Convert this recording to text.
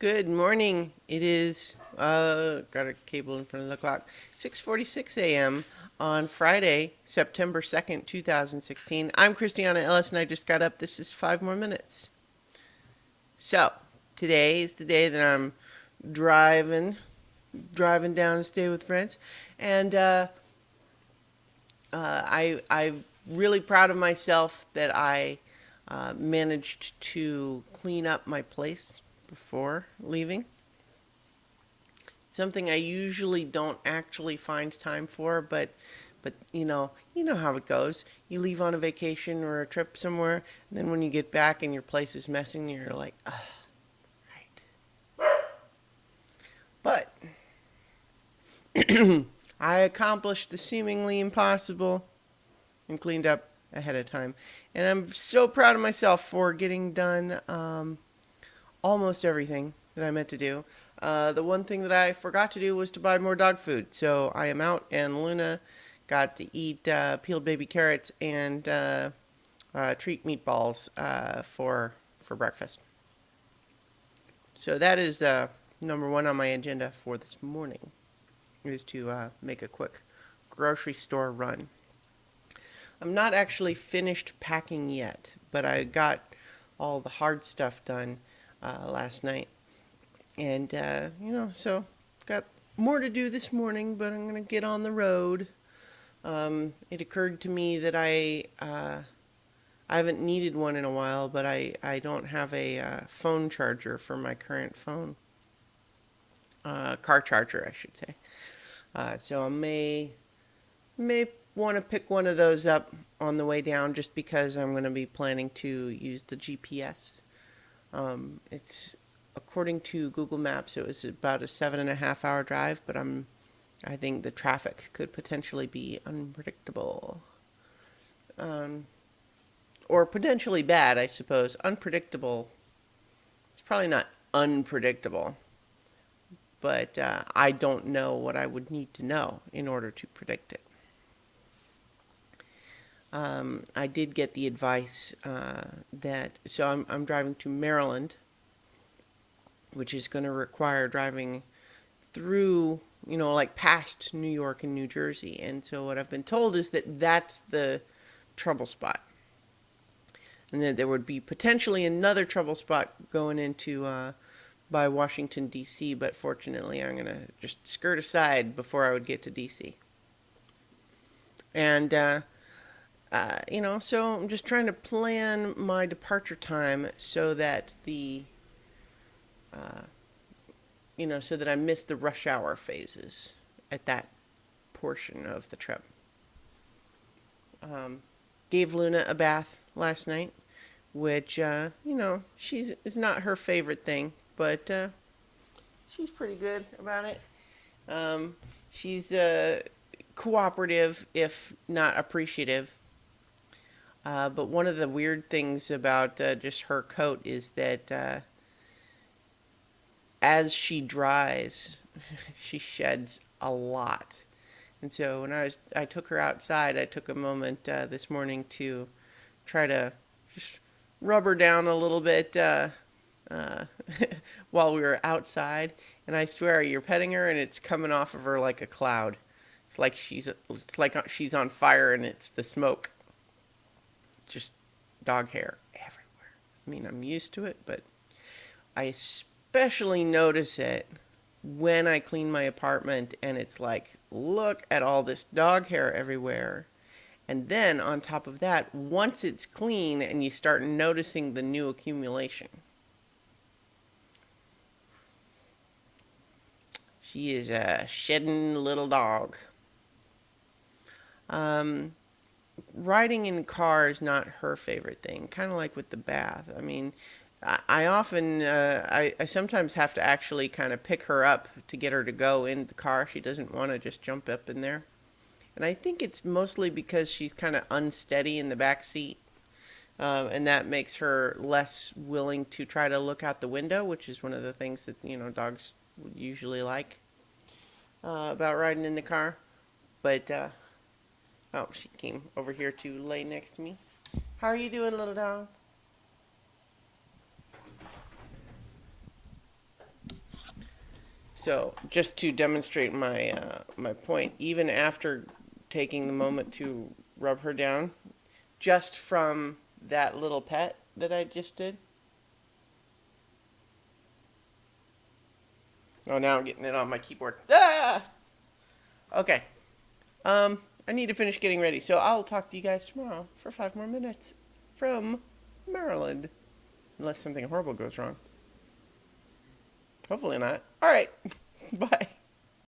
Good morning. It is got a cable in front of the clock. 6:46 a.m. on Friday, September 2nd, 2016. I'm Christiana Ellis and I just got up. This is 5 more minutes. So, today is the day that I'm driving down to stay with friends, and I'm really proud of myself that I managed to clean up my place before leaving. Something I usually don't actually find time for, but you know how it goes. You leave on a vacation or a trip somewhere, and then when you get back and your place is messing, you're like, right. But I accomplished the seemingly impossible and cleaned up ahead of time, and I'm so proud of myself for getting done almost everything that I meant to do. The one thing that I forgot to do was to buy more dog food. So I am out, and Luna got to eat peeled baby carrots and treat meatballs for breakfast. So that is number one on my agenda for this morning, is to make a quick grocery store run. I'm not actually finished packing yet, but I got all the hard stuff done last night. And, so got more to do this morning, but I'm going to get on the road. It occurred to me that I haven't needed one in a while, but I don't have a phone charger for my current phone. Car charger, I should say. So I may want to pick one of those up on the way down, just because I'm going to be planning to use the GPS. It's According to Google Maps, it was about a 7.5 hour drive, but I think the traffic could potentially be unpredictable. Or potentially bad, I suppose. Unpredictable. It's probably not unpredictable, but I don't know what I would need to know in order to predict it. I did get the advice so I'm driving to Maryland, which is going to require driving through, like past New York and New Jersey. And so what I've been told is that that's the trouble spot. And that there would be potentially another trouble spot going into by Washington, D.C., but fortunately I'm going to just skirt aside before I would get to D.C. And, so I'm just trying to plan my departure time so that so that I miss the rush hour phases at that portion of the trip. Gave Luna a bath last night, which, is not her favorite thing, but she's pretty good about it. She's cooperative, if not appreciative. But one of the weird things about just her coat is that as she dries, she sheds a lot. And so when I took her outside, I took a moment this morning to try to just rub her down a little bit while we were outside. And I swear, you're petting her and it's coming off of her like a cloud. It's like she's on fire, and it's the smoke. Just dog hair everywhere. I mean, I'm used to it, but I especially notice it when I clean my apartment, and it's like, look at all this dog hair everywhere. And then on top of that, once it's clean and you start noticing the new accumulation. She is a shedding little dog. Riding in car is not her favorite thing, kind of like with the bath. I mean, I often, I sometimes have to actually kind of pick her up to get her to go in the car. She doesn't want to just jump up in there. And I think it's mostly because she's kind of unsteady in the back seat. And that makes her less willing to try to look out the window, which is one of the things that, dogs would usually like about riding in the car. But, she came over here to lay next to me. How are you doing, little dog? So, just to demonstrate my point, even after taking the moment to rub her down, just from that little pet that I just did. Oh, now I'm getting it on my keyboard. Ah! Okay. I need to finish getting ready, so I'll talk to you guys tomorrow for 5 more minutes from Maryland. Unless something horrible goes wrong. Hopefully not. Alright. Bye.